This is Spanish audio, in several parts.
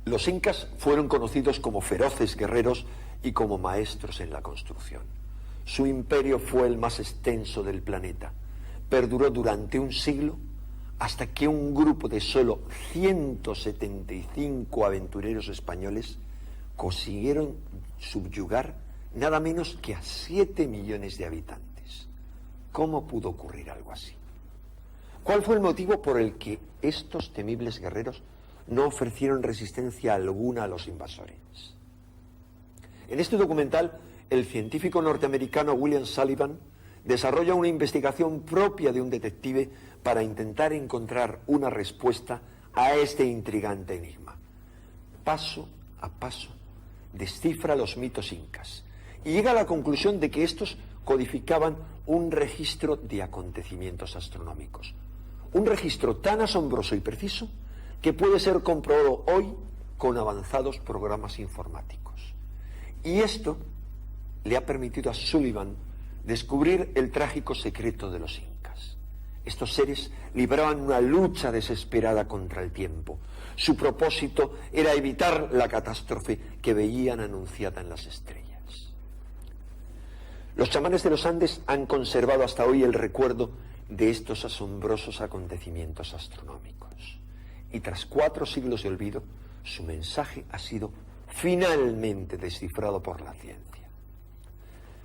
Los incas fueron conocidos como feroces guerreros y como maestros en la construcción. Su imperio fue el más extenso del planeta. Perduró durante un siglo hasta que un grupo de solo 175 aventureros españoles consiguieron subyugar nada menos que a 7 millones de habitantes. ¿Cómo pudo ocurrir algo así? ¿Cuál fue el motivo por el que estos temibles guerreros no ofrecieron resistencia alguna a los invasores? En este documental, el científico norteamericano William Sullivan desarrolla una investigación propia de un detective para intentar encontrar una respuesta a este intrigante enigma. Paso a paso, descifra los mitos incas y llega a la conclusión de que estos codificaban un registro de acontecimientos astronómicos. Un registro tan asombroso y preciso que puede ser comprobado hoy con avanzados programas informáticos. Y esto le ha permitido a Sullivan descubrir el trágico secreto de los incas. Estos seres libraban una lucha desesperada contra el tiempo. Su propósito era evitar la catástrofe que veían anunciada en las estrellas. Los chamanes de los Andes han conservado hasta hoy el recuerdo de estos asombrosos acontecimientos astronómicos. Y tras 4 siglos de olvido, su mensaje ha sido finalmente descifrado por la ciencia.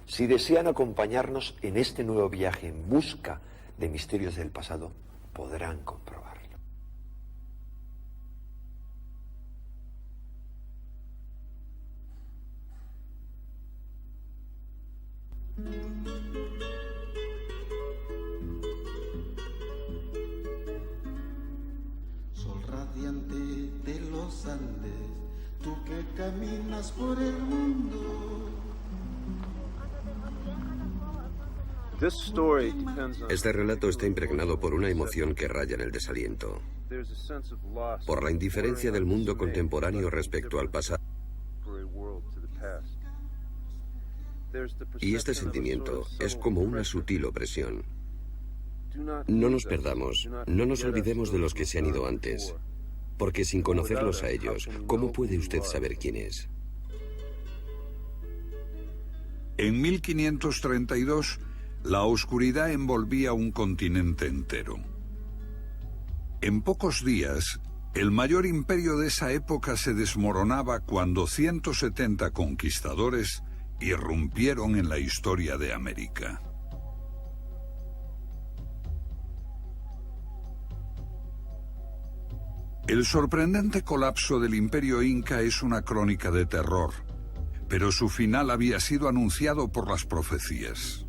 Si desean acompañarnos en este nuevo viaje en busca de misterios del pasado, podrán comprobarlo. Sol radiante de los Andes, tú que caminas por el mundo. Este relato está impregnado por una emoción que raya en el desaliento, por la indiferencia del mundo contemporáneo respecto al pasado. Y este sentimiento es como una sutil opresión. No nos perdamos, no nos olvidemos de los que se han ido antes, porque sin conocerlos a ellos, ¿cómo puede usted saber quién es? En 1532, la oscuridad envolvía un continente entero. En pocos días, el mayor imperio de esa época se desmoronaba cuando 170 conquistadores irrumpieron en la historia de América. El sorprendente colapso del imperio inca es una crónica de terror, pero su final había sido anunciado por las profecías.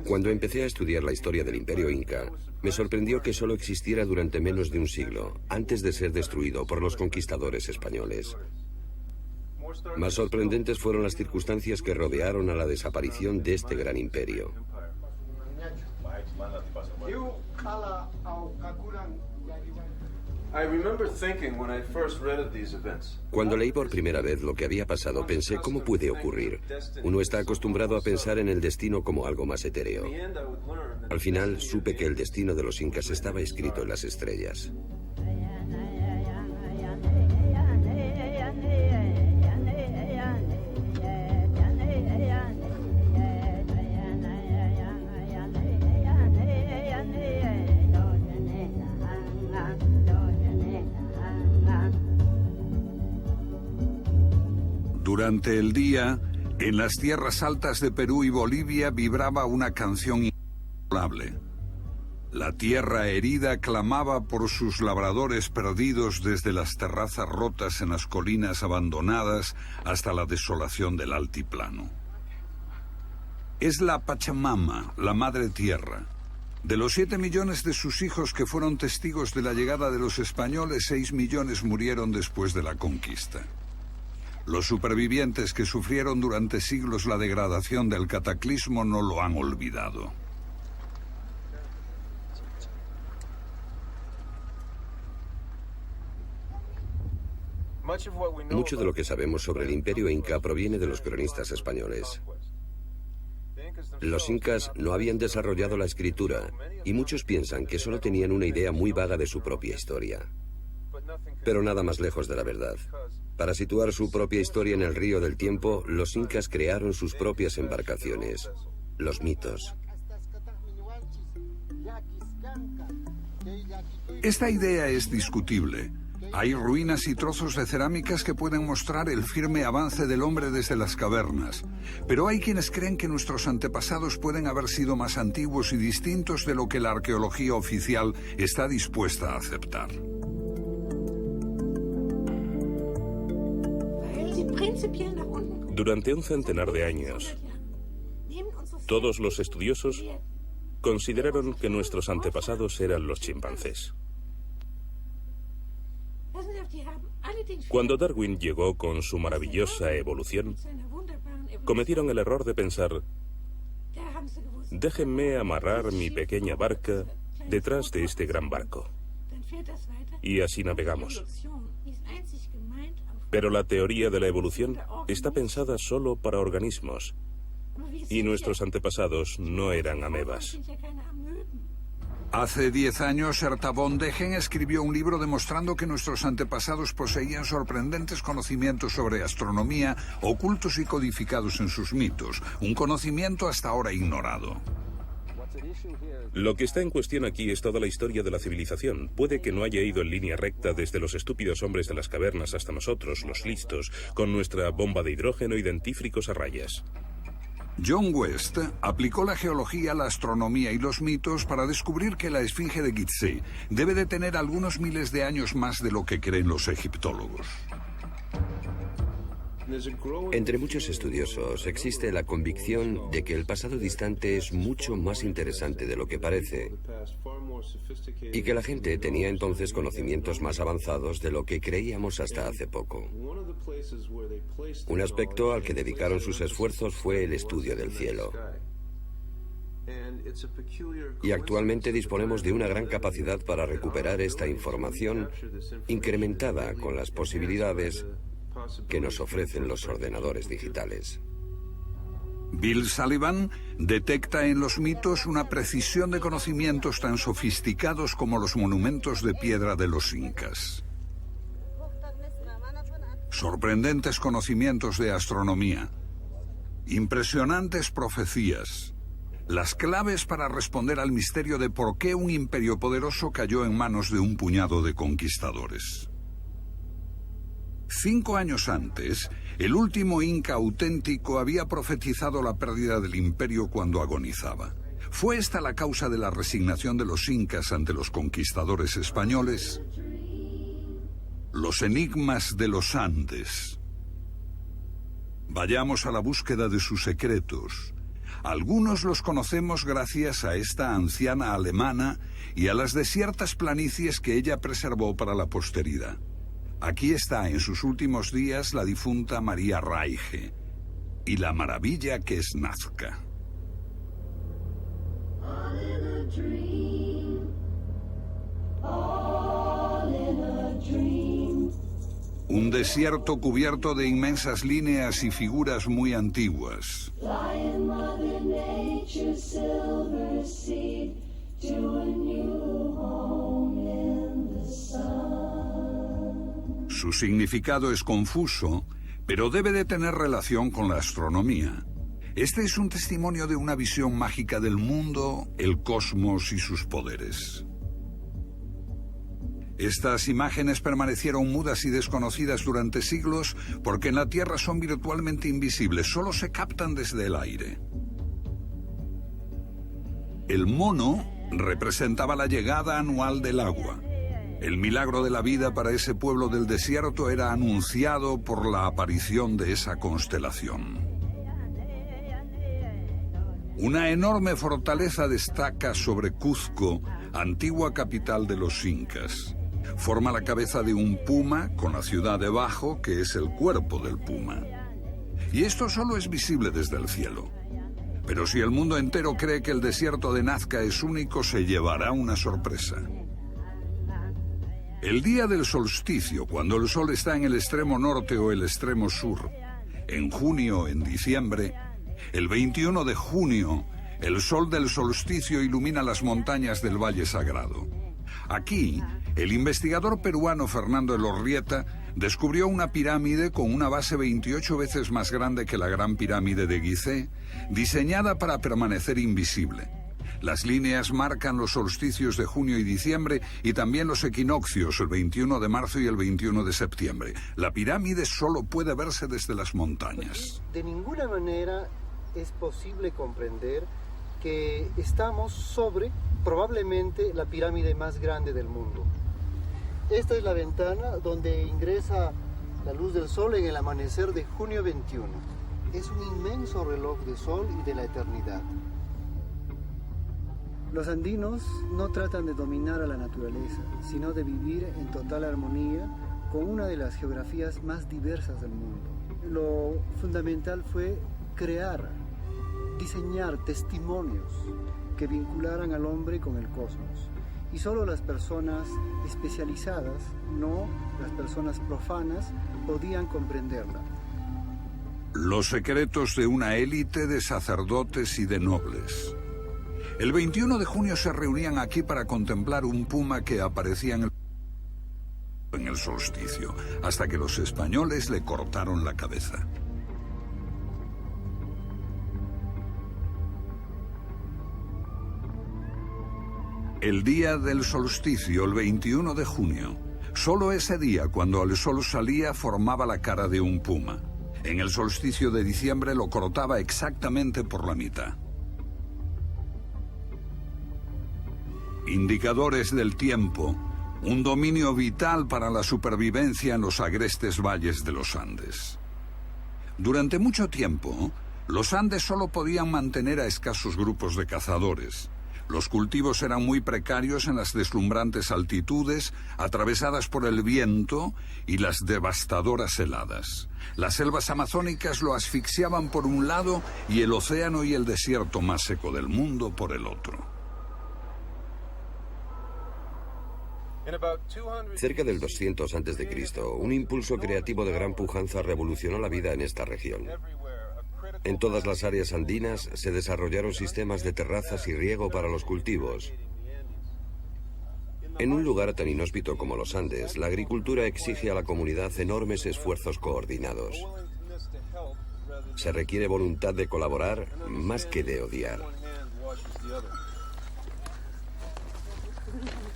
Cuando empecé a estudiar la historia del Imperio Inca, me sorprendió que solo existiera durante menos de un siglo, antes de ser destruido por los conquistadores españoles. Más sorprendentes fueron las circunstancias que rodearon a la desaparición de este gran imperio. Cuando leí por primera vez lo que había pasado, pensé, ¿cómo puede ocurrir? Uno está acostumbrado a pensar en el destino como algo más etéreo. Al final, supe que el destino de los incas estaba escrito en las estrellas. Durante el día, en las tierras altas de Perú y Bolivia vibraba una canción incontrolable. La tierra herida clamaba por sus labradores perdidos desde las terrazas rotas en las colinas abandonadas hasta la desolación del altiplano. Es la Pachamama, la madre tierra. De los 7 millones de sus hijos que fueron testigos de la llegada de los españoles, 6 millones murieron después de la conquista. Los supervivientes que sufrieron durante siglos la degradación del cataclismo no lo han olvidado. Mucho de lo que sabemos sobre el Imperio Inca proviene de los cronistas españoles. Los incas no habían desarrollado la escritura y muchos piensan que solo tenían una idea muy vaga de su propia historia. Pero nada más lejos de la verdad. Para situar su propia historia en el río del tiempo, los incas crearon sus propias embarcaciones, los mitos. Esta idea es discutible. Hay ruinas y trozos de cerámicas que pueden mostrar el firme avance del hombre desde las cavernas, pero hay quienes creen que nuestros antepasados pueden haber sido más antiguos y distintos de lo que la arqueología oficial está dispuesta a aceptar. Durante un centenar de años, todos los estudiosos consideraron que nuestros antepasados eran los chimpancés. Cuando Darwin llegó con su maravillosa evolución, cometieron el error de pensar: déjenme amarrar mi pequeña barca detrás de este gran barco. Y así navegamos. Pero la teoría de la evolución está pensada solo para organismos, y nuestros antepasados no eran amebas. Hace 10 años, Herta von Degen escribió un libro demostrando que nuestros antepasados poseían sorprendentes conocimientos sobre astronomía, ocultos y codificados en sus mitos, un conocimiento hasta ahora ignorado. Lo que está en cuestión aquí es toda la historia de la civilización. Puede que no haya ido en línea recta desde los estúpidos hombres de las cavernas hasta nosotros, los listos, con nuestra bomba de hidrógeno y dentífricos a rayas. John West aplicó la geología, la astronomía y los mitos para descubrir que la esfinge de Gizeh debe de tener algunos miles de años más de lo que creen los egiptólogos. Entre muchos estudiosos existe la convicción de que el pasado distante es mucho más interesante de lo que parece y que la gente tenía entonces conocimientos más avanzados de lo que creíamos hasta hace poco. Un aspecto al que dedicaron sus esfuerzos fue el estudio del cielo. Y actualmente disponemos de una gran capacidad para recuperar esta información incrementada con las posibilidades que nos ofrecen los ordenadores digitales. Bill Sullivan detecta en los mitos una precisión de conocimientos tan sofisticados como los monumentos de piedra de los incas. Sorprendentes conocimientos de astronomía, impresionantes profecías, las claves para responder al misterio de por qué un imperio poderoso cayó en manos de un puñado de conquistadores. 5 años antes, el último inca auténtico había profetizado la pérdida del imperio cuando agonizaba. ¿Fue esta la causa de la resignación de los incas ante los conquistadores españoles? Los enigmas de los Andes. Vayamos a la búsqueda de sus secretos. Algunos los conocemos gracias a esta anciana alemana y a las desiertas planicies que ella preservó para la posteridad. Aquí está en sus últimos días la difunta María Reiche y la maravilla que es Nazca. Un desierto cubierto de inmensas líneas y figuras muy antiguas. Su significado es confuso, pero debe de tener relación con la astronomía. Este es un testimonio de una visión mágica del mundo, el cosmos y sus poderes. Estas imágenes permanecieron mudas y desconocidas durante siglos porque en la Tierra son virtualmente invisibles, solo se captan desde el aire. El mono representaba la llegada anual del agua. El milagro de la vida para ese pueblo del desierto era anunciado por la aparición de esa constelación. Una enorme fortaleza destaca sobre Cuzco, antigua capital de los incas. Forma la cabeza de un puma con la ciudad debajo, que es el cuerpo del puma. Y esto solo es visible desde el cielo. Pero si el mundo entero cree que el desierto de Nazca es único, se llevará una sorpresa. El día del solsticio, cuando el sol está en el extremo norte o el extremo sur, en junio o en diciembre, el 21 de junio, el sol del solsticio ilumina las montañas del Valle Sagrado. Aquí, El investigador peruano Fernando Elorrieta descubrió una pirámide con una base 28 veces más grande que la Gran Pirámide de Gizeh, diseñada para permanecer invisible. Las líneas marcan los solsticios de junio y diciembre y también los equinoccios, el 21 de marzo y el 21 de septiembre. La pirámide solo puede verse desde las montañas. De ninguna manera es posible comprender que estamos sobre probablemente la pirámide más grande del mundo. Esta es la ventana donde ingresa la luz del sol en el amanecer de junio 21. Es un inmenso reloj de sol y de la eternidad. Los andinos no tratan de dominar a la naturaleza, sino de vivir en total armonía con una de las geografías más diversas del mundo. Lo fundamental fue diseñar testimonios que vincularan al hombre con el cosmos. Y solo las personas especializadas, no las personas profanas, podían comprenderla. Los secretos de una élite de sacerdotes y de nobles. El 21 de junio se reunían aquí para contemplar un puma que aparecía en el solsticio, hasta que los españoles le cortaron la cabeza. El día del solsticio, el 21 de junio, solo ese día, cuando el sol salía, formaba la cara de un puma. En el solsticio de diciembre lo cortaba exactamente por la mitad. Indicadores del tiempo, un dominio vital para la supervivencia en los agrestes valles de los Andes. Durante mucho tiempo, los Andes solo podían mantener a escasos grupos de cazadores. Los cultivos eran muy precarios en las deslumbrantes altitudes, atravesadas por el viento y las devastadoras heladas. Las selvas amazónicas lo asfixiaban por un lado y el océano y el desierto más seco del mundo por el otro. Cerca del 200 a.C., un impulso creativo de gran pujanza revolucionó la vida en esta región. En todas las áreas andinas se desarrollaron sistemas de terrazas y riego para los cultivos. En un lugar tan inhóspito como los Andes, la agricultura exige a la comunidad enormes esfuerzos coordinados. Se requiere voluntad de colaborar más que de odiar.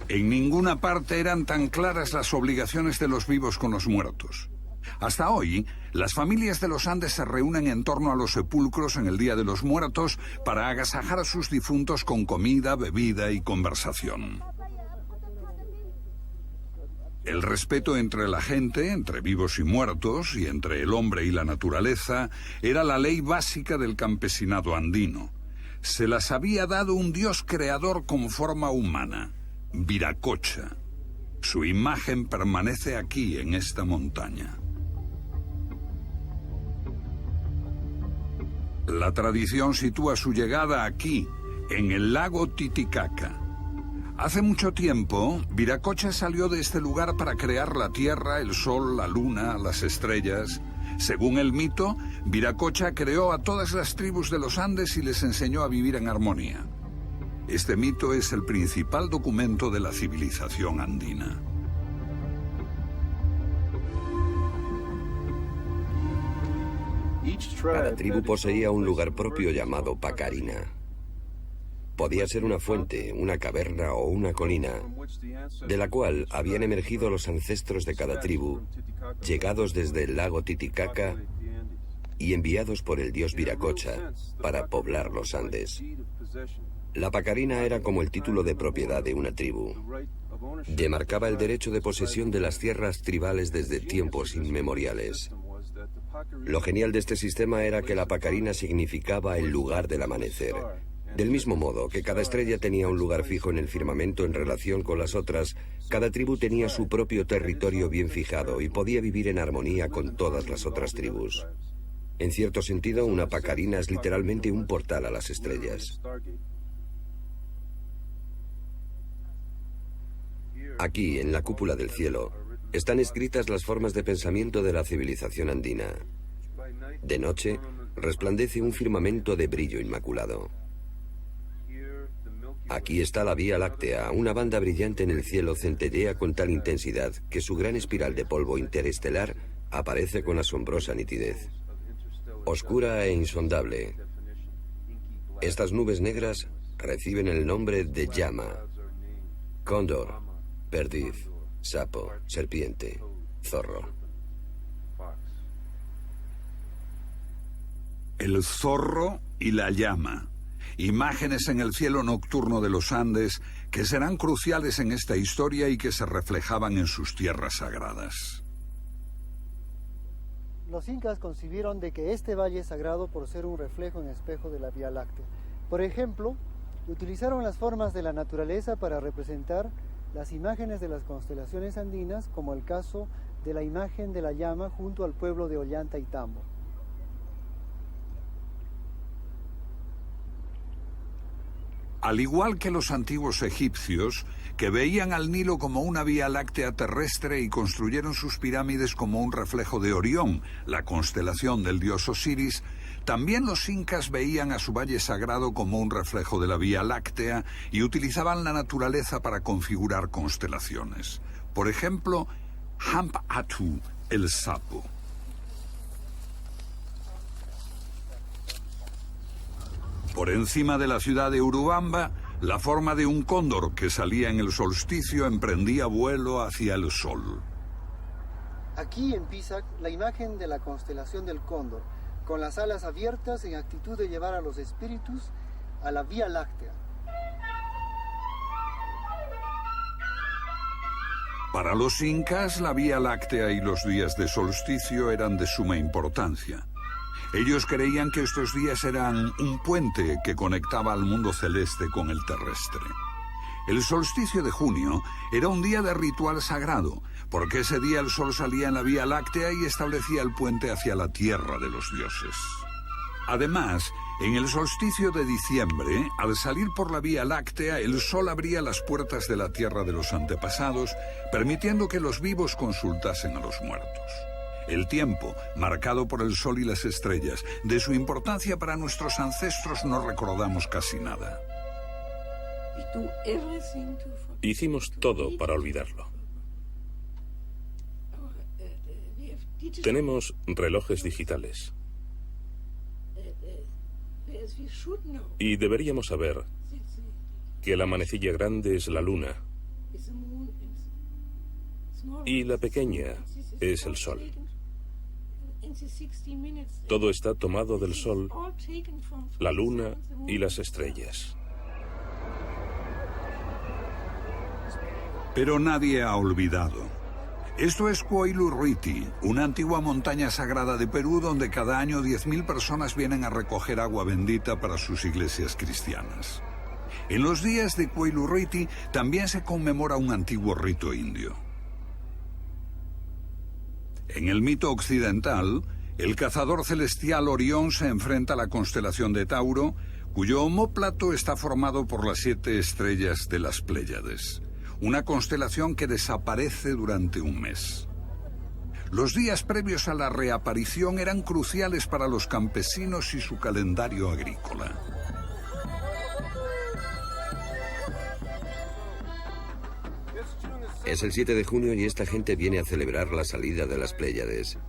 En ninguna parte eran tan claras las obligaciones de los vivos con los muertos. Hasta hoy, las familias de los Andes se reúnen en torno a los sepulcros en el Día de los Muertos para agasajar a sus difuntos con comida, bebida y conversación. El respeto entre la gente, entre vivos y muertos, y entre el hombre y la naturaleza, era la ley básica del campesinado andino. Se las había dado un dios creador con forma humana, Viracocha. Su imagen permanece aquí, en esta montaña. La tradición sitúa su llegada aquí, en el lago Titicaca. Hace mucho tiempo, Viracocha salió de este lugar para crear la tierra, el sol, la luna, las estrellas. Según el mito, Viracocha creó a todas las tribus de los Andes y les enseñó a vivir en armonía. Este mito es el principal documento de la civilización andina. Cada tribu poseía un lugar propio llamado Pacarina. Podía ser una fuente, una caverna o una colina, de la cual habían emergido los ancestros de cada tribu, llegados desde el lago Titicaca y enviados por el dios Viracocha para poblar los Andes. La Pacarina era como el título de propiedad de una tribu. Demarcaba el derecho de posesión de las tierras tribales desde tiempos inmemoriales. Lo genial de este sistema era que la Pacarina significaba el lugar del amanecer. Del mismo modo que cada estrella tenía un lugar fijo en el firmamento en relación con las otras, cada tribu tenía su propio territorio bien fijado y podía vivir en armonía con todas las otras tribus. En cierto sentido, una Pacarina es literalmente un portal a las estrellas. Aquí, en la cúpula del cielo, están escritas las formas de pensamiento de la civilización andina. De noche, resplandece un firmamento de brillo inmaculado. Aquí está la Vía Láctea, una banda brillante en el cielo centellea con tal intensidad que su gran espiral de polvo interestelar aparece con asombrosa nitidez. Oscura e insondable. Estas nubes negras reciben el nombre de llama, cóndor, perdiz, sapo, serpiente, zorro. El zorro y la llama. Imágenes en el cielo nocturno de los Andes que serán cruciales en esta historia y que se reflejaban en sus tierras sagradas. Los incas concibieron de que este valle es sagrado por ser un reflejo en espejo de la Vía Láctea. Por ejemplo, utilizaron las formas de la naturaleza para representar las imágenes de las constelaciones andinas, como el caso de la imagen de la llama junto al pueblo de Ollantaytambo. Al igual que los antiguos egipcios, que veían al Nilo como una vía láctea terrestre y construyeron sus pirámides como un reflejo de Orión, la constelación del dios Osiris, también los incas veían a su valle sagrado como un reflejo de la Vía Láctea y utilizaban la naturaleza para configurar constelaciones. Por ejemplo, Hampatu, el sapo. Por encima de la ciudad de Urubamba, la forma de un cóndor que salía en el solsticio emprendía vuelo hacia el sol. Aquí en Pisac, la imagen de la constelación del cóndor, con las alas abiertas en actitud de llevar a los espíritus a la Vía Láctea. Para los incas, la Vía Láctea y los días de solsticio eran de suma importancia. Ellos creían que estos días eran un puente que conectaba al mundo celeste con el terrestre. El solsticio de junio era un día de ritual sagrado, porque ese día el sol salía en la Vía Láctea y establecía el puente hacia la tierra de los dioses. Además, en el solsticio de diciembre, al salir por la Vía Láctea, el sol abría las puertas de la tierra de los antepasados, permitiendo que los vivos consultasen a los muertos. El tiempo, marcado por el sol y las estrellas, de su importancia para nuestros ancestros no recordamos casi nada. Hicimos todo para olvidarlo. Tenemos relojes digitales. Y deberíamos saber que la manecilla grande es la luna y la pequeña es el sol. Todo está tomado del sol, la luna y las estrellas. Pero nadie ha olvidado. Esto es Coilurruiti, una antigua montaña sagrada de Perú donde cada año 10.000 personas vienen a recoger agua bendita para sus iglesias cristianas. En los días de Coilurruiti también se conmemora un antiguo rito indio. En el mito occidental, el cazador celestial Orión se enfrenta a la constelación de Tauro, cuyo omóplato está formado por las 7 estrellas de las Pléyades, una constelación que desaparece durante un mes. Los días previos a la reaparición eran cruciales para los campesinos y su calendario agrícola. Es el 7 de junio y esta gente viene a celebrar la salida de las Pléyades.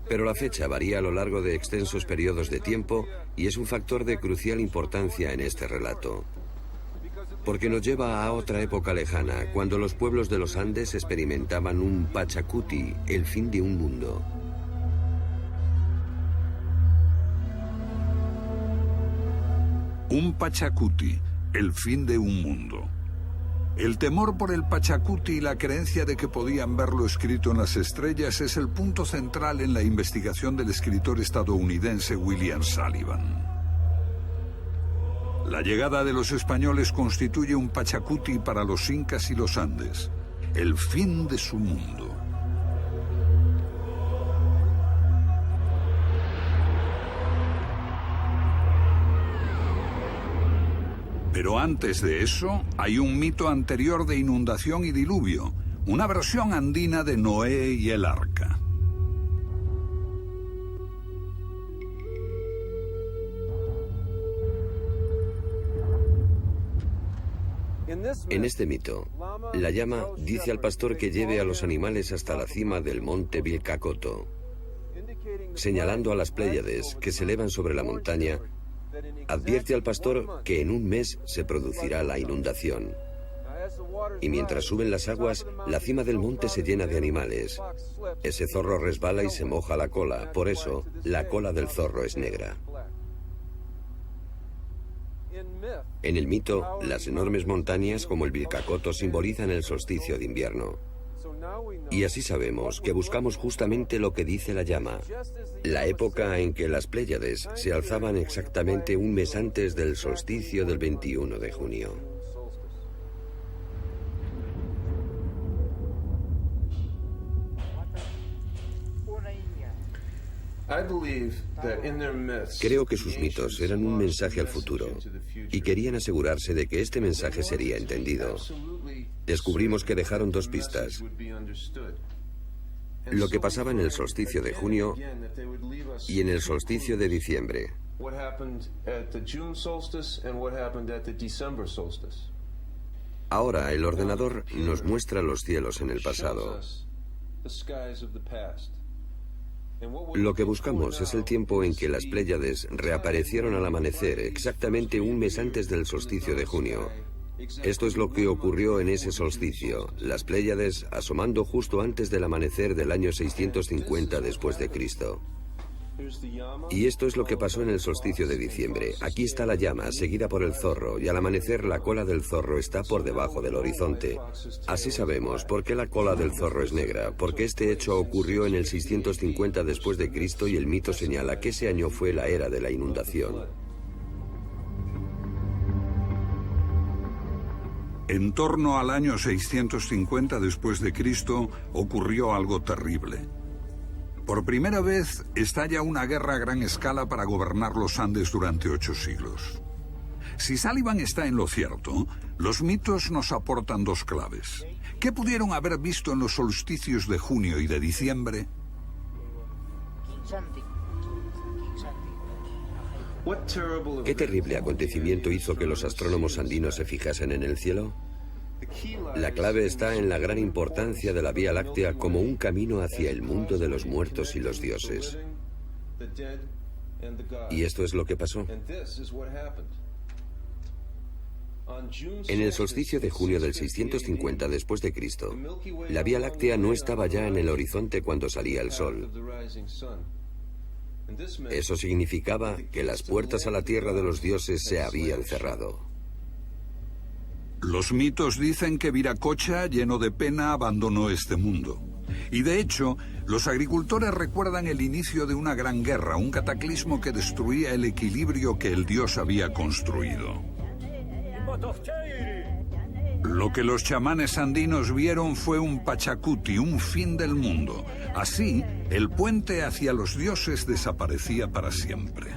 Pero la fecha varía a lo largo de extensos periodos de tiempo y es un factor de crucial importancia en este relato. Porque nos lleva a otra época lejana, cuando los pueblos de los Andes experimentaban un Pachacuti, el fin de un mundo. Un Pachacuti, el fin de un mundo. El temor por el Pachacuti y la creencia de que podían verlo escrito en las estrellas es el punto central en la investigación del escritor estadounidense William Sullivan. La llegada de los españoles constituye un Pachacuti para los incas y los Andes, el fin de su mundo. Pero antes de eso, hay un mito anterior de inundación y diluvio, una versión andina de Noé y el arca. En este mito, la llama dice al pastor que lleve a los animales hasta la cima del monte Vilcacotto, señalando a las Pléyades que se elevan sobre la montaña. Advierte al pastor que en un mes se producirá la inundación. Y mientras suben las aguas, la cima del monte se llena de animales. Ese zorro resbala y se moja la cola, por eso la cola del zorro es negra. En el mito, las enormes montañas como el Vilcacotto simbolizan el solsticio de invierno. Y así sabemos que buscamos justamente lo que dice la llama, la época en que las Pléyades se alzaban exactamente un mes antes del solsticio del 21 de junio. Creo que sus mitos eran un mensaje al futuro y querían asegurarse de que este mensaje sería entendido. Descubrimos que dejaron dos pistas: lo que pasaba en el solsticio de junio y en el solsticio de diciembre. Ahora el ordenador nos muestra los cielos en el pasado. Lo que buscamos es el tiempo en que las Pléyades reaparecieron al amanecer, exactamente un mes antes del solsticio de junio. Esto es lo que ocurrió en ese solsticio, las Pléyades asomando justo antes del amanecer del año 650 después de Cristo. Y esto es lo que pasó en el solsticio de diciembre. Aquí está la llama, seguida por el zorro, y al amanecer la cola del zorro está por debajo del horizonte. Así sabemos por qué la cola del zorro es negra, porque este hecho ocurrió en el 650 después de Cristo y el mito señala que ese año fue la era de la inundación. En torno al año 650 después de Cristo ocurrió algo terrible. Por primera vez estalla una guerra a gran escala para gobernar los Andes durante 8 siglos. Si Sullivan está en lo cierto, los mitos nos aportan dos claves. ¿Qué pudieron haber visto en los solsticios de junio y de diciembre? ¿Qué terrible acontecimiento hizo que los astrónomos andinos se fijasen en el cielo? La clave está en la gran importancia de la Vía Láctea como un camino hacia el mundo de los muertos y los dioses. Y esto es lo que pasó. En el solsticio de junio del 650 después de Cristo, la Vía Láctea no estaba ya en el horizonte cuando salía el sol. Eso significaba que las puertas a la tierra de los dioses se habían cerrado. Los mitos dicen que Viracocha, lleno de pena, abandonó este mundo. Y de hecho, los agricultores recuerdan el inicio de una gran guerra, un cataclismo que destruía el equilibrio que el dios había construido. Lo que los chamanes andinos vieron fue un Pachacuti, un fin del mundo. Así, el puente hacia los dioses desaparecía para siempre.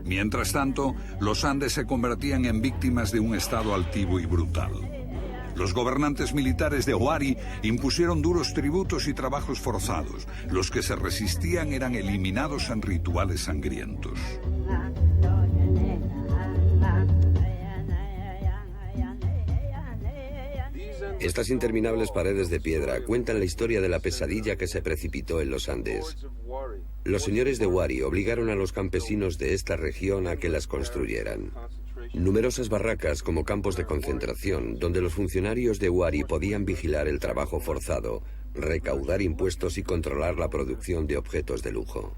Mientras tanto, los Andes se convertían en víctimas de un estado altivo y brutal. Los gobernantes militares de Huari impusieron duros tributos y trabajos forzados. Los que se resistían eran eliminados en rituales sangrientos. Estas interminables paredes de piedra cuentan la historia de la pesadilla que se precipitó en los Andes. Los señores de Huari obligaron a los campesinos de esta región a que las construyeran. Numerosas barracas como campos de concentración, donde los funcionarios de Huari podían vigilar el trabajo forzado, recaudar impuestos y controlar la producción de objetos de lujo.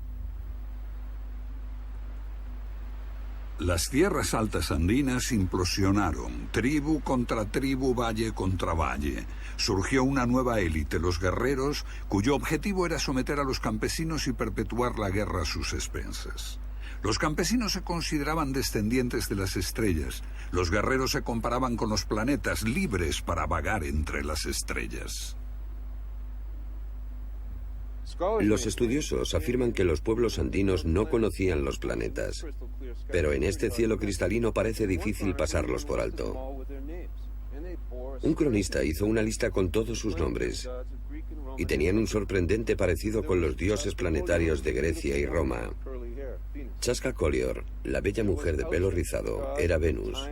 Las tierras altas andinas implosionaron, tribu contra tribu, valle contra valle. Surgió una nueva élite, los guerreros, cuyo objetivo era someter a los campesinos y perpetuar la guerra a sus expensas. Los campesinos se consideraban descendientes de las estrellas. Los guerreros se comparaban con los planetas, libres para vagar entre las estrellas. Los estudiosos afirman que los pueblos andinos no conocían los planetas, pero en este cielo cristalino parece difícil pasarlos por alto. Un cronista hizo una lista con todos sus nombres y tenían un sorprendente parecido con los dioses planetarios de Grecia y Roma. Chaska Collior, la bella mujer de pelo rizado, era Venus.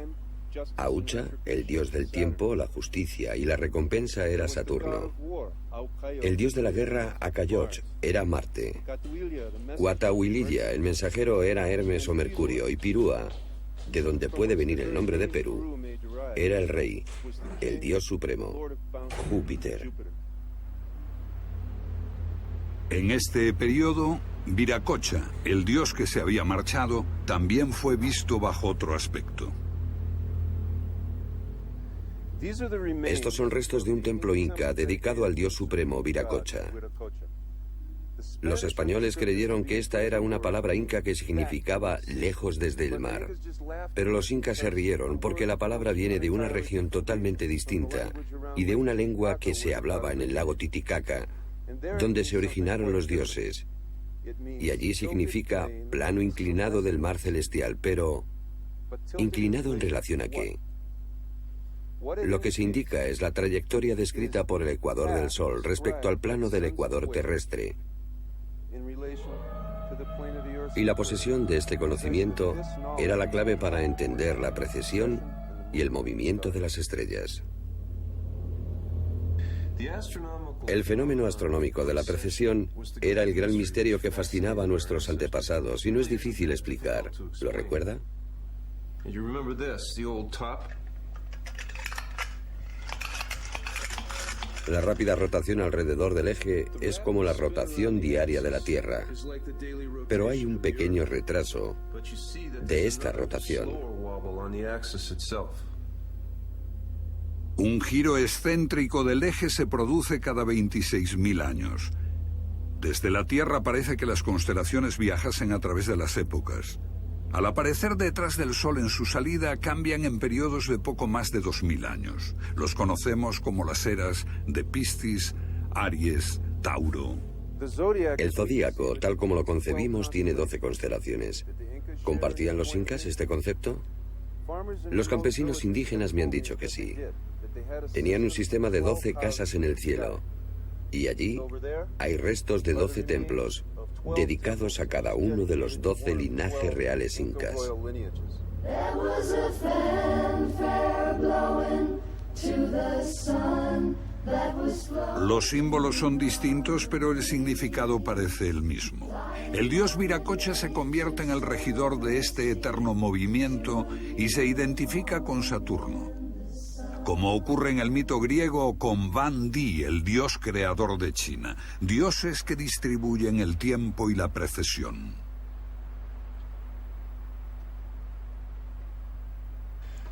Aucha, el dios del tiempo, la justicia y la recompensa, era Saturno. El dios de la guerra, Acayoch, era Marte. Cuatahuilidia, el mensajero, era Hermes o Mercurio. Y Pirúa, de donde puede venir el nombre de Perú, era el rey, el dios supremo, Júpiter. En este periodo, Viracocha, el dios que se había marchado, también fue visto bajo otro aspecto. Estos son restos de un templo inca dedicado al dios supremo Viracocha. Los españoles creyeron que esta era una palabra inca que significaba lejos desde el mar. Pero los incas se rieron porque la palabra viene de una región totalmente distinta y de una lengua que se hablaba en el lago Titicaca, donde se originaron los dioses. Y allí significa plano inclinado del mar celestial, pero ¿inclinado en relación a qué? Lo que se indica es la trayectoria descrita por el ecuador del Sol respecto al plano del ecuador terrestre. Y la posesión de este conocimiento era la clave para entender la precesión y el movimiento de las estrellas. El fenómeno astronómico de la precesión era el gran misterio que fascinaba a nuestros antepasados y no es difícil explicar. ¿Lo recuerda? La rápida rotación alrededor del eje es como la rotación diaria de la Tierra. Pero hay un pequeño retraso de esta rotación. Un giro excéntrico del eje se produce cada 26.000 años. Desde la Tierra parece que las constelaciones viajasen a través de las épocas. Al aparecer detrás del Sol en su salida, cambian en periodos de poco más de 2000 años. Los conocemos como las eras de Piscis, Aries, Tauro. El zodíaco, tal como lo concebimos, tiene 12 constelaciones. ¿Compartían los incas este concepto? Los campesinos indígenas me han dicho que sí. Tenían un sistema de 12 casas en el cielo. Y allí hay restos de 12 templos, dedicados a cada uno de los 12 linajes reales incas. Los símbolos son distintos, pero el significado parece el mismo. El dios Viracocha se convierte en el regidor de este eterno movimiento y se identifica con Saturno. Como ocurre en el mito griego con Van Di, el dios creador de China, dioses que distribuyen el tiempo y la precesión.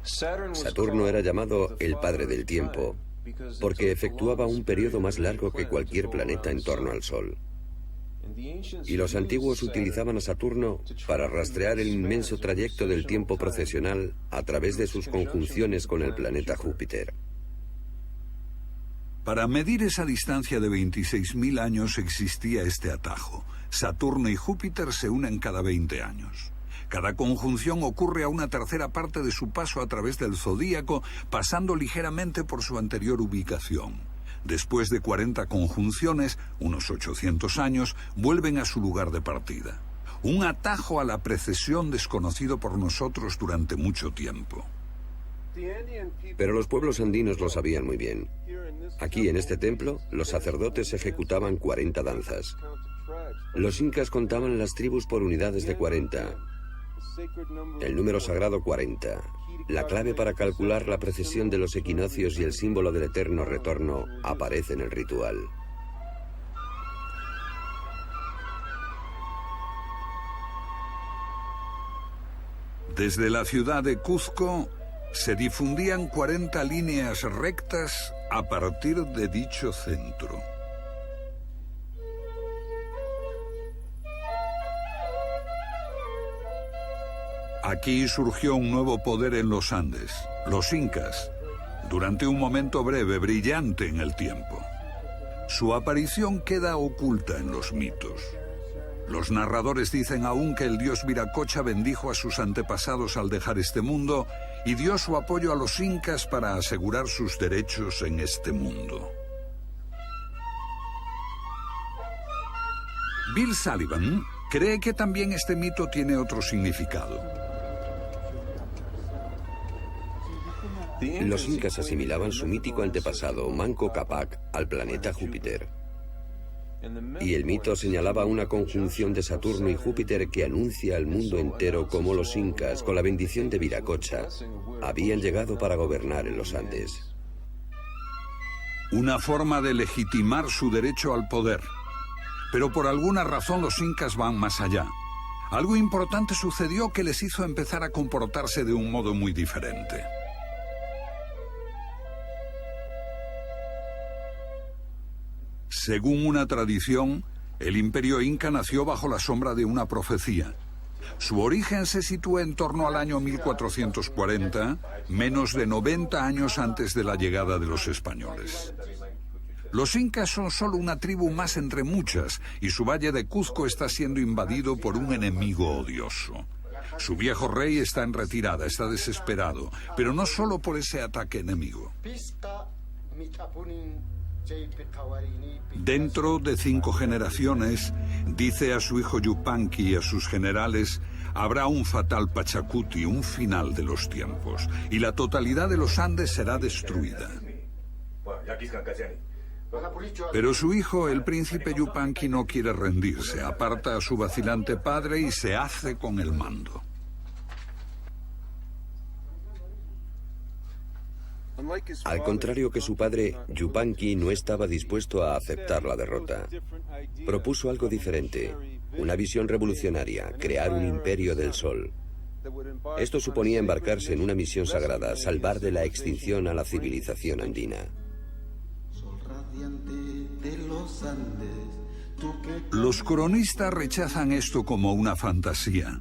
Saturno era llamado el padre del tiempo, porque efectuaba un periodo más largo que cualquier planeta en torno al Sol. Y los antiguos utilizaban a Saturno para rastrear el inmenso trayecto del tiempo procesional a través de sus conjunciones con el planeta Júpiter. Para medir esa distancia de 26.000 años existía este atajo. Saturno y Júpiter se unen cada 20 años. Cada conjunción ocurre a una tercera parte de su paso a través del zodíaco, pasando ligeramente por su anterior ubicación. Después de 40 conjunciones, unos 800 años, vuelven a su lugar de partida. Un atajo a la precesión desconocido por nosotros durante mucho tiempo. Pero los pueblos andinos lo sabían muy bien. Aquí, en este templo, los sacerdotes ejecutaban 40 danzas. Los incas contaban las tribus por unidades de 40. El número sagrado 40. La clave para calcular la precesión de los equinoccios y el símbolo del eterno retorno aparece en el ritual. Desde la ciudad de Cuzco se difundían 40 líneas rectas a partir de dicho centro. Aquí surgió un nuevo poder en los Andes, los incas, durante un momento breve, brillante en el tiempo. Su aparición queda oculta en los mitos. Los narradores dicen aún que el dios Viracocha bendijo a sus antepasados al dejar este mundo y dio su apoyo a los incas para asegurar sus derechos en este mundo. Bill Sullivan cree que también este mito tiene otro significado. Los incas asimilaban su mítico antepasado, Manco Cápac, al planeta Júpiter. Y el mito señalaba una conjunción de Saturno y Júpiter que anuncia al mundo entero cómo los incas, con la bendición de Viracocha, habían llegado para gobernar en los Andes. Una forma de legitimar su derecho al poder. Pero por alguna razón los incas van más allá. Algo importante sucedió que les hizo empezar a comportarse de un modo muy diferente. Según una tradición, el imperio inca nació bajo la sombra de una profecía. Su origen se sitúa en torno al año 1440, menos de 90 años antes de la llegada de los españoles. Los incas son solo una tribu más entre muchas, y su valle de Cuzco está siendo invadido por un enemigo odioso. Su viejo rey está en retirada, está desesperado, pero no solo por ese ataque enemigo. Dentro de 5 generaciones, dice a su hijo Yupanqui y a sus generales, habrá un fatal Pachacuti, un final de los tiempos, y la totalidad de los Andes será destruida. Pero su hijo, el príncipe Yupanqui, no quiere rendirse, aparta a su vacilante padre y se hace con el mando. Al contrario que su padre, Yupanqui no estaba dispuesto a aceptar la derrota. Propuso algo diferente, una visión revolucionaria, crear un imperio del sol. Esto suponía embarcarse en una misión sagrada, salvar de la extinción a la civilización andina. Los cronistas rechazan esto como una fantasía.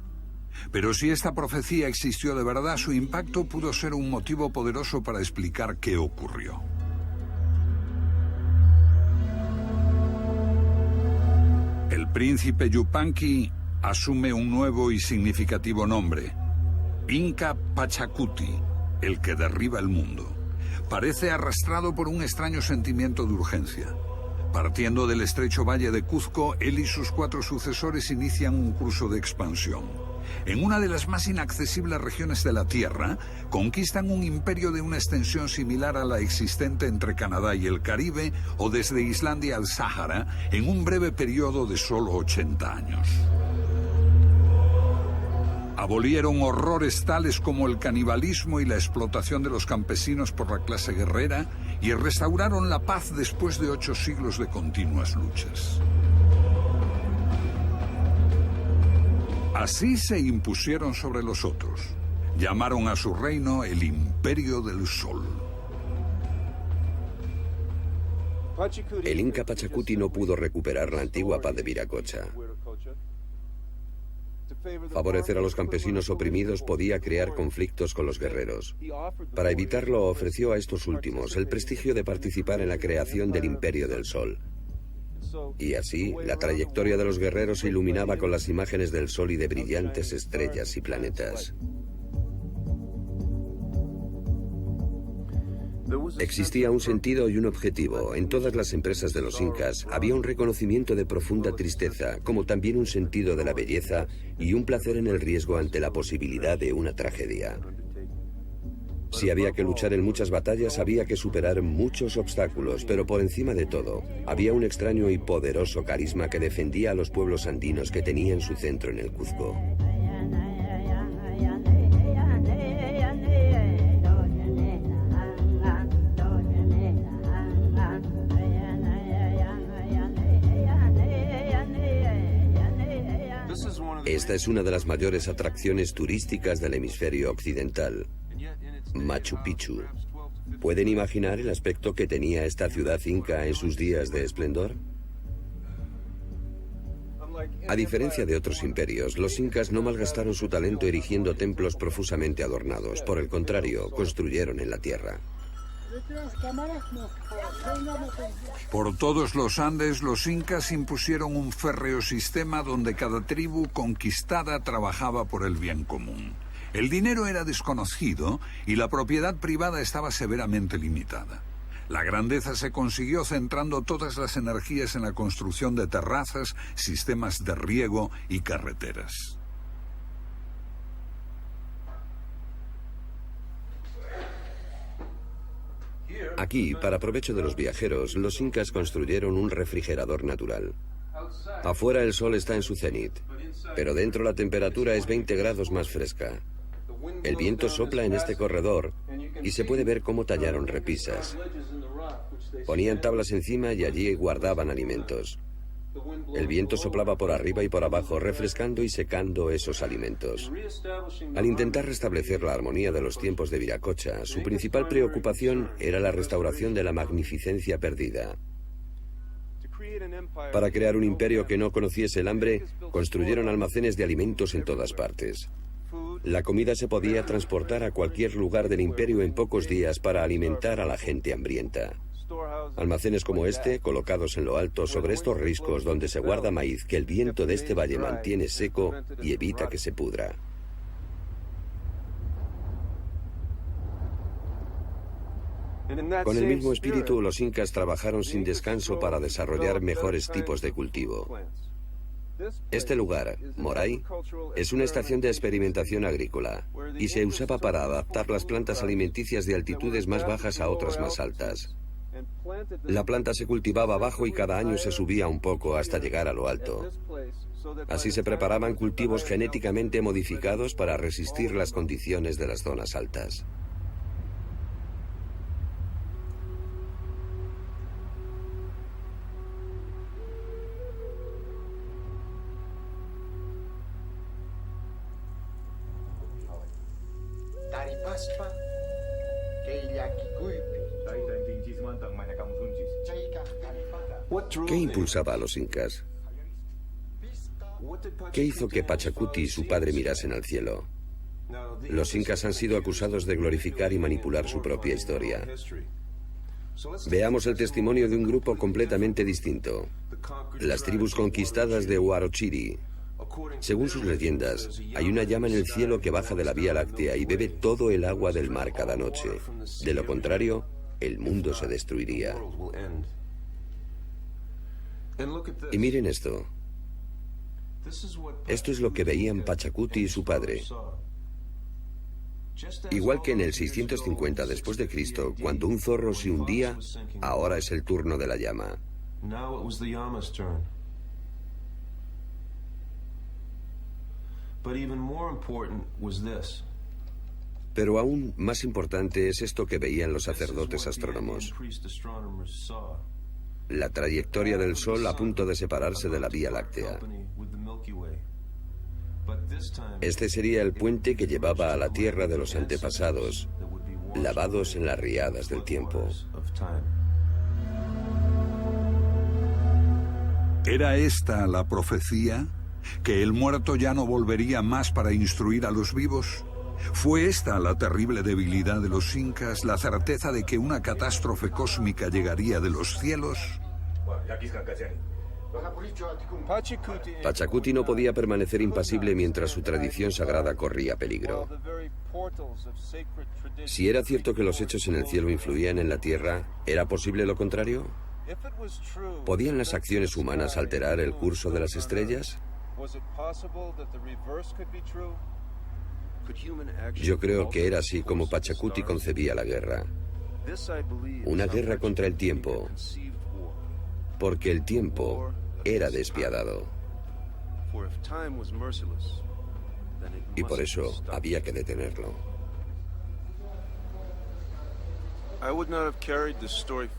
Pero si esta profecía existió de verdad, su impacto pudo ser un motivo poderoso para explicar qué ocurrió. El príncipe Yupanqui asume un nuevo y significativo nombre: Inca Pachacuti, el que derriba el mundo. Parece arrastrado por un extraño sentimiento de urgencia. Partiendo del estrecho valle de Cuzco, él y sus 4 sucesores inician un curso de expansión. En una de las más inaccesibles regiones de la Tierra, conquistan un imperio de una extensión similar a la existente entre Canadá y el Caribe, o desde Islandia al Sáhara, en un breve periodo de solo 80 años. Abolieron horrores tales como el canibalismo y la explotación de los campesinos por la clase guerrera, y restauraron la paz después de 8 siglos de continuas luchas. Así se impusieron sobre los otros. Llamaron a su reino el Imperio del Sol. El Inca Pachacuti no pudo recuperar la antigua paz de Viracocha. Favorecer a los campesinos oprimidos podía crear conflictos con los guerreros. Para evitarlo, ofreció a estos últimos el prestigio de participar en la creación del Imperio del Sol. Y así, la trayectoria de los guerreros se iluminaba con las imágenes del Sol y de brillantes estrellas y planetas. Existía un sentido y un objetivo. En todas las empresas de los incas había un reconocimiento de profunda tristeza, como también un sentido de la belleza y un placer en el riesgo ante la posibilidad de una tragedia. Si había que luchar en muchas batallas, había que superar muchos obstáculos, pero por encima de todo, había un extraño y poderoso carisma que defendía a los pueblos andinos que tenían su centro en el Cuzco. Esta es una de las mayores atracciones turísticas del hemisferio occidental, Machu Picchu. ¿Pueden imaginar el aspecto que tenía esta ciudad inca en sus días de esplendor? A diferencia de otros imperios, los incas no malgastaron su talento erigiendo templos profusamente adornados. Por el contrario, construyeron en la tierra. Por todos los Andes, los incas impusieron un férreo sistema donde cada tribu conquistada trabajaba por el bien común. El dinero era desconocido y la propiedad privada estaba severamente limitada. La grandeza se consiguió centrando todas las energías en la construcción de terrazas, sistemas de riego y carreteras. Aquí, para provecho de los viajeros, los incas construyeron un refrigerador natural. Afuera el sol está en su cenit, pero dentro la temperatura es 20 grados más fresca. El viento sopla en este corredor y se puede ver cómo tallaron repisas. Ponían tablas encima y allí guardaban alimentos. El viento soplaba por arriba y por abajo, refrescando y secando esos alimentos. Al intentar restablecer la armonía de los tiempos de Viracocha, su principal preocupación era la restauración de la magnificencia perdida. Para crear un imperio que no conociese el hambre, construyeron almacenes de alimentos en todas partes. La comida se podía transportar a cualquier lugar del imperio en pocos días para alimentar a la gente hambrienta. Almacenes como este, colocados en lo alto sobre estos riscos donde se guarda maíz que el viento de este valle mantiene seco y evita que se pudra. Con el mismo espíritu, los incas trabajaron sin descanso para desarrollar mejores tipos de cultivo. Este lugar, Moray, es una estación de experimentación agrícola y se usaba para adaptar las plantas alimenticias de altitudes más bajas a otras más altas. La planta se cultivaba abajo y cada año se subía un poco hasta llegar a lo alto. Así se preparaban cultivos genéticamente modificados para resistir las condiciones de las zonas altas. ¿Qué impulsaba a los incas? ¿Qué hizo que Pachacuti y su padre mirasen al cielo? Los incas han sido acusados de glorificar y manipular su propia historia. Veamos el testimonio de un grupo completamente distinto. Las tribus conquistadas de Huarochiri. Según sus leyendas, hay una llama en el cielo que baja de la Vía Láctea y bebe todo el agua del mar cada noche. De lo contrario, el mundo se destruiría. Y miren esto. Esto es lo que veían Pachacuti y su padre. Igual que en el 650 después de Cristo, cuando un zorro se hundía, ahora es el turno de la llama. Pero aún más importante es esto que veían los sacerdotes astrónomos. La trayectoria del Sol a punto de separarse de la Vía Láctea. Este sería el puente que llevaba a la tierra de los antepasados, lavados en las riadas del tiempo. ¿Era esta la profecía? ¿Que el muerto ya no volvería más para instruir a los vivos? ¿Fue esta la terrible debilidad de los incas, la certeza de que una catástrofe cósmica llegaría de los cielos? Pachacuti no podía permanecer impasible mientras su tradición sagrada corría peligro. Si era cierto que los hechos en el cielo influían en la tierra, ¿era posible lo contrario? ¿Podían las acciones humanas alterar el curso de las estrellas? Yo creo que era así como Pachacuti concebía la guerra. Una guerra contra el tiempo, porque el tiempo era despiadado. Y por eso había que detenerlo.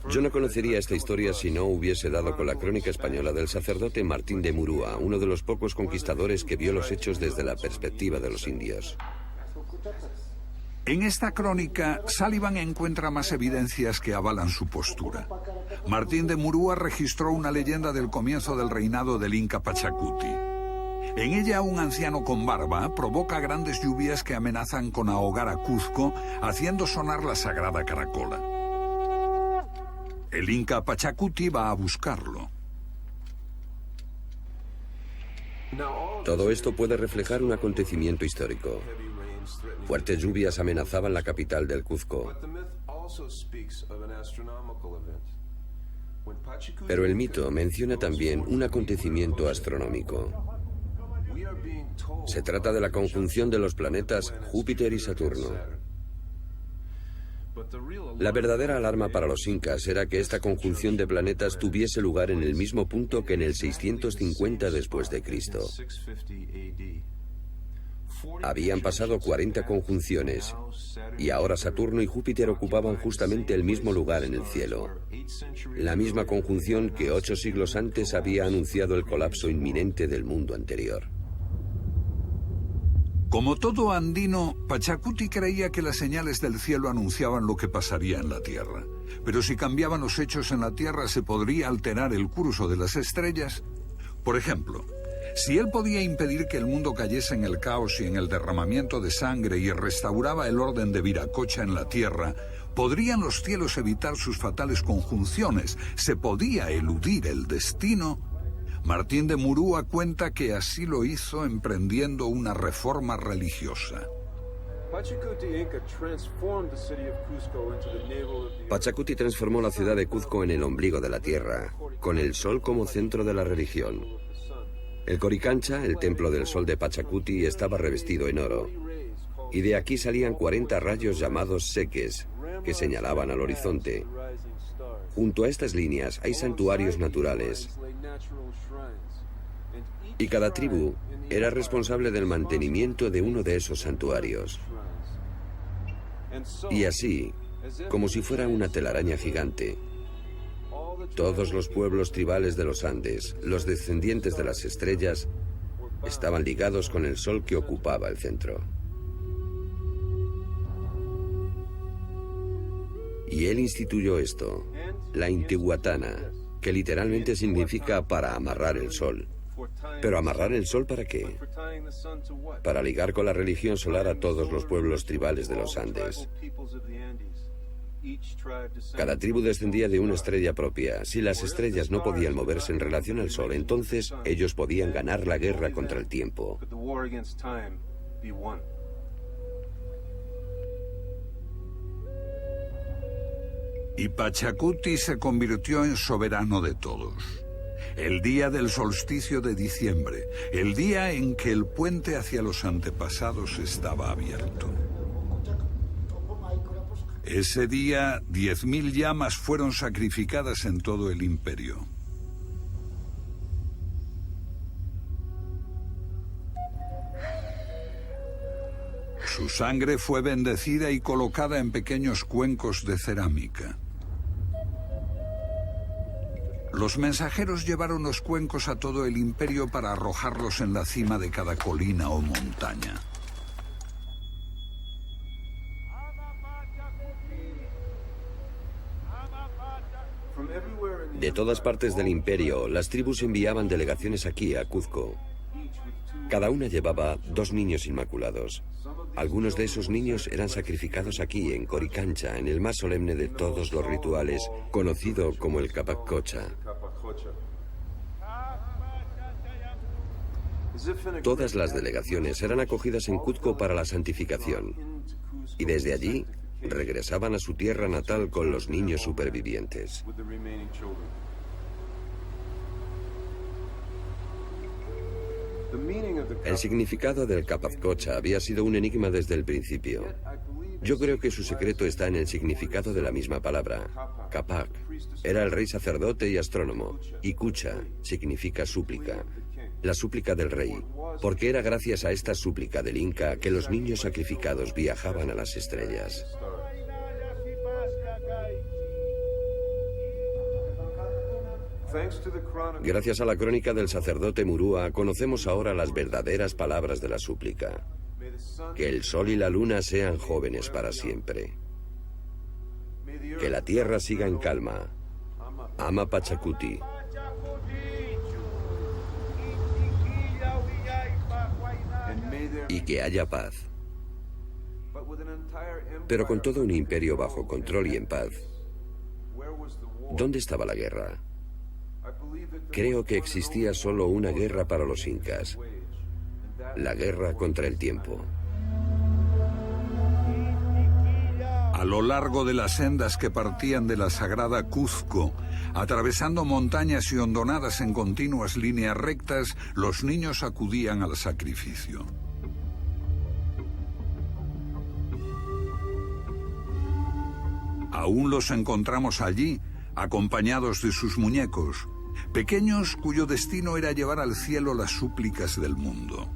Yo no conocería esta historia si no hubiese dado con la crónica española del sacerdote Martín de Murúa, uno de los pocos conquistadores que vio los hechos desde la perspectiva de los indios. En esta crónica, Sullivan encuentra más evidencias que avalan su postura. Martín de Murúa registró una leyenda del comienzo del reinado del Inca Pachacuti. En ella, un anciano con barba provoca grandes lluvias que amenazan con ahogar a Cuzco, haciendo sonar la sagrada caracola. El Inca Pachacuti va a buscarlo. Todo esto puede reflejar un acontecimiento histórico. Fuertes lluvias amenazaban la capital del Cuzco. Pero el mito menciona también un acontecimiento astronómico. Se trata de la conjunción de los planetas Júpiter y Saturno. La verdadera alarma para los incas era que esta conjunción de planetas tuviese lugar en el mismo punto que en el 650 después de Cristo. Habían pasado 40 conjunciones y ahora Saturno y Júpiter ocupaban justamente el mismo lugar en el cielo. La misma conjunción que 8 siglos antes había anunciado el colapso inminente del mundo anterior. Como todo andino, Pachacuti creía que las señales del cielo anunciaban lo que pasaría en la Tierra. Pero si cambiaban los hechos en la Tierra, ¿se podría alterar el curso de las estrellas? Por ejemplo, si él podía impedir que el mundo cayese en el caos y en el derramamiento de sangre y restauraba el orden de Viracocha en la Tierra, ¿podrían los cielos evitar sus fatales conjunciones? ¿Se podía eludir el destino? Martín de Murúa cuenta que así lo hizo emprendiendo una reforma religiosa. Pachacuti transformó la ciudad de Cuzco en el ombligo de la tierra, con el sol como centro de la religión. El Coricancha, el templo del sol de Pachacuti, estaba revestido en oro, y de aquí salían 40 rayos llamados seques, que señalaban al horizonte. Junto a estas líneas hay santuarios naturales, y cada tribu era responsable del mantenimiento de uno de esos santuarios. Y así, como si fuera una telaraña gigante, todos los pueblos tribales de los Andes, los descendientes de las estrellas, estaban ligados con el sol que ocupaba el centro. Y él instituyó esto, la Intihuatana, que literalmente significa para amarrar el sol. ¿Pero amarrar el sol para qué? Para ligar con la religión solar a todos los pueblos tribales de los Andes. Cada tribu descendía de una estrella propia. Si las estrellas no podían moverse en relación al sol, entonces ellos podían ganar la guerra contra el tiempo. Y Pachacuti se convirtió en soberano de todos. El día del solsticio de diciembre, el día en que el puente hacia los antepasados estaba abierto. Ese día, 10.000 llamas fueron sacrificadas en todo el imperio. Su sangre fue bendecida y colocada en pequeños cuencos de cerámica. Los mensajeros llevaron los cuencos a todo el imperio para arrojarlos en la cima de cada colina o montaña. De todas partes del imperio, las tribus enviaban delegaciones aquí, a Cuzco. Cada una llevaba 2 niños inmaculados. Algunos de esos niños eran sacrificados aquí, en Coricancha, en el más solemne de todos los rituales, conocido como el Capac Cocha. Todas las delegaciones eran acogidas en Cuzco para la santificación, y desde allí regresaban a su tierra natal con los niños supervivientes. El significado del Capac Cocha había sido un enigma desde el principio. Yo creo que su secreto está en el significado de la misma palabra. Capac era el rey sacerdote y astrónomo, y Cucha significa súplica, la súplica del rey, porque era gracias a esta súplica del Inca que los niños sacrificados viajaban a las estrellas. Gracias a la crónica del sacerdote Murúa, conocemos ahora las verdaderas palabras de la súplica. Que el sol y la luna sean jóvenes para siempre. Que la tierra siga en calma. Ama Pachacuti. Y que haya paz. Pero con todo un imperio bajo control y en paz, ¿dónde estaba la guerra? Creo que existía solo una guerra para los incas, la guerra contra el tiempo. A lo largo de las sendas que partían de la sagrada Cuzco, atravesando montañas y hondonadas en continuas líneas rectas, los niños acudían al sacrificio. Aún los encontramos allí, acompañados de sus muñecos, pequeños cuyo destino era llevar al cielo las súplicas del mundo.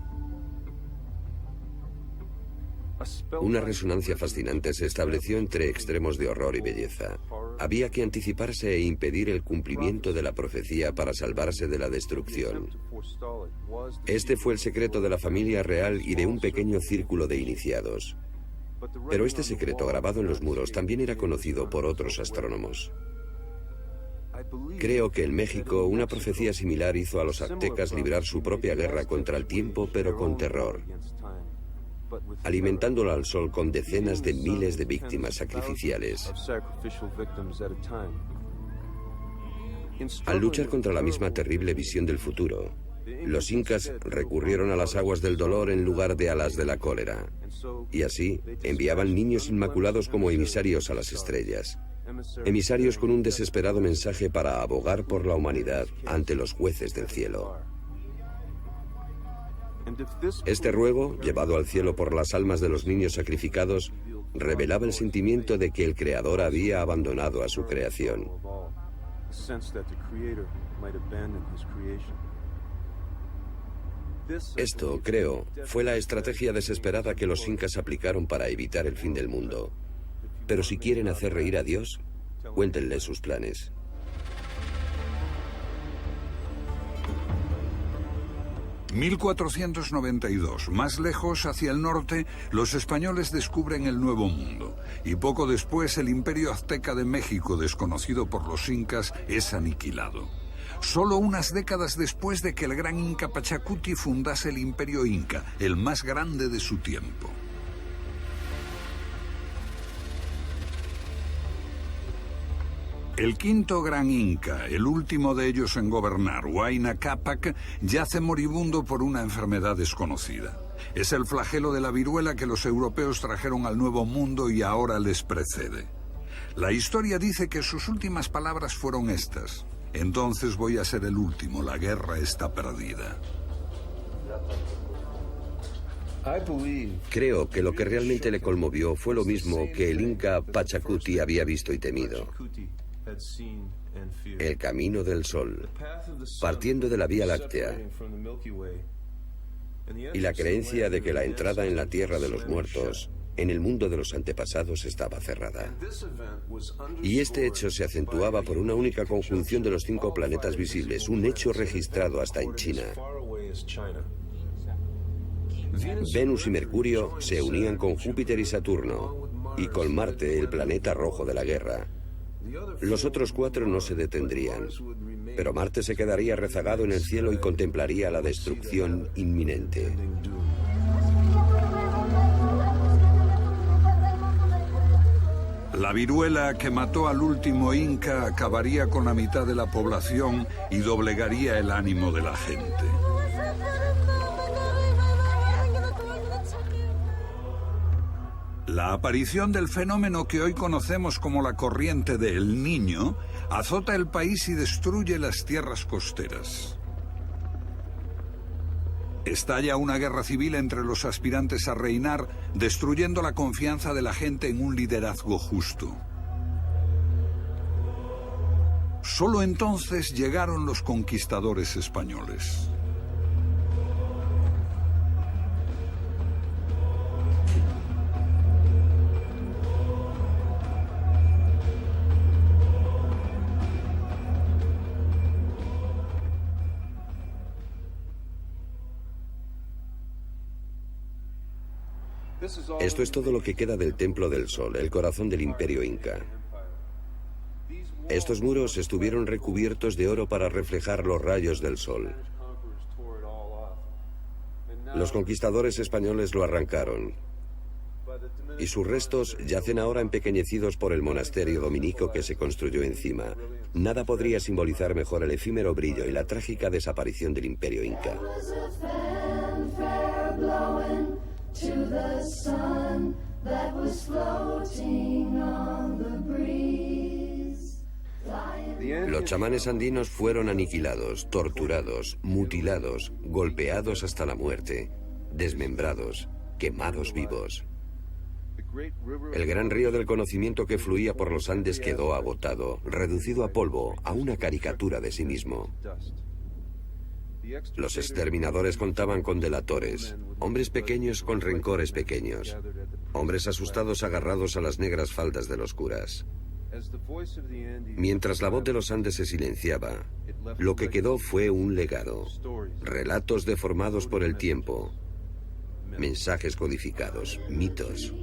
Una resonancia fascinante se estableció entre extremos de horror y belleza. Había que anticiparse e impedir el cumplimiento de la profecía para salvarse de la destrucción. Este fue el secreto de la familia real y de un pequeño círculo de iniciados. Pero este secreto grabado en los muros también era conocido por otros astrónomos. Creo que en México una profecía similar hizo a los aztecas librar su propia guerra contra el tiempo, pero con terror, alimentándolo al sol con decenas de miles de víctimas sacrificiales. Al luchar contra la misma terrible visión del futuro, los incas recurrieron a las aguas del dolor en lugar de a las de la cólera, y así enviaban niños inmaculados como emisarios a las estrellas, emisarios con un desesperado mensaje para abogar por la humanidad ante los jueces del cielo. Este ruego, llevado al cielo por las almas de los niños sacrificados, revelaba el sentimiento de que el Creador había abandonado a su creación. Esto, creo, fue la estrategia desesperada que los incas aplicaron para evitar el fin del mundo. Pero si quieren hacer reír a Dios, cuéntenle sus planes. ...1492, más lejos, hacia el norte, los españoles descubren el Nuevo Mundo. Y poco después, el imperio azteca de México, desconocido por los incas, es aniquilado. Solo unas décadas después de que el gran inca Pachacuti fundase el imperio inca, el más grande de su tiempo. El quinto gran inca, el último de ellos en gobernar, Huayna Cápac, yace moribundo por una enfermedad desconocida. Es el flagelo de la viruela que los europeos trajeron al Nuevo Mundo y ahora les precede. La historia dice que sus últimas palabras fueron estas: entonces voy a ser el último, la guerra está perdida. Creo que lo que realmente le conmovió fue lo mismo que el inca Pachacuti había visto y temido: el camino del sol, partiendo de la Vía Láctea, y la creencia de que la entrada en la tierra de los muertos, en el mundo de los antepasados, estaba cerrada. Y este hecho se acentuaba por una única conjunción de los 5 planetas visibles, un hecho registrado hasta en China. Venus y Mercurio se unían con Júpiter y Saturno, y con Marte, el planeta rojo de la guerra. Los otros 4 no se detendrían, pero Marte se quedaría rezagado en el cielo y contemplaría la destrucción inminente. La viruela que mató al último inca acabaría con la mitad de la población y doblegaría el ánimo de la gente. La aparición del fenómeno que hoy conocemos como la corriente de El Niño azota el país y destruye las tierras costeras. Estalla una guerra civil entre los aspirantes a reinar, destruyendo la confianza de la gente en un liderazgo justo. Solo entonces llegaron los conquistadores españoles. Esto es todo lo que queda del Templo del Sol, el corazón del Imperio Inca. Estos muros estuvieron recubiertos de oro para reflejar los rayos del sol. Los conquistadores españoles lo arrancaron, y sus restos yacen ahora empequeñecidos por el monasterio dominico que se construyó encima. Nada podría simbolizar mejor el efímero brillo y la trágica desaparición del Imperio Inca. To the sun that was floating on the breeze. Los chamanes andinos fueron aniquilados, torturados, mutilados, golpeados hasta la muerte, desmembrados, quemados vivos. El gran río del conocimiento que fluía por los Andes quedó agotado, reducido a polvo, a una caricatura de sí mismo. Los exterminadores contaban con delatores, hombres pequeños con rencores pequeños, hombres asustados agarrados a las negras faldas de los curas. Mientras la voz de los Andes se silenciaba, lo que quedó fue un legado, relatos deformados por el tiempo, mensajes codificados, mitos.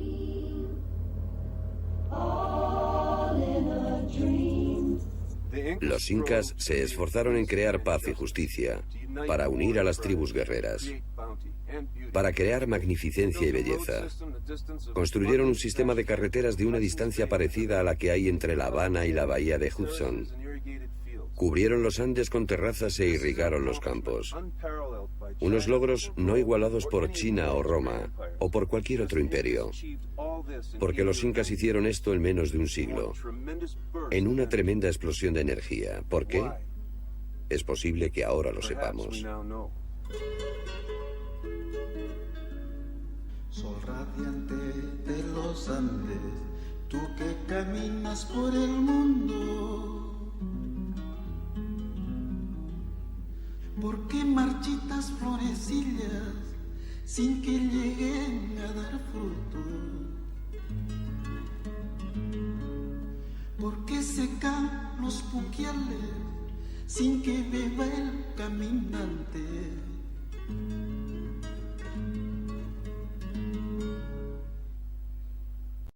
Los incas se esforzaron en crear paz y justicia, para unir a las tribus guerreras, para crear magnificencia y belleza. Construyeron un sistema de carreteras de una distancia parecida a la que hay entre La Habana y la bahía de Hudson. Cubrieron los Andes con terrazas e irrigaron los campos. Unos logros no igualados por China o Roma, o por cualquier otro imperio. Porque los incas hicieron esto en menos de un siglo, en una tremenda explosión de energía. ¿Por qué? Es posible que ahora lo sepamos. Sol radiante de los Andes, tú que caminas por el mundo. ¿Por qué marchitas florecillas sin que lleguen a dar fruto? ¿Por qué secan los puquiales sin que beba el caminante?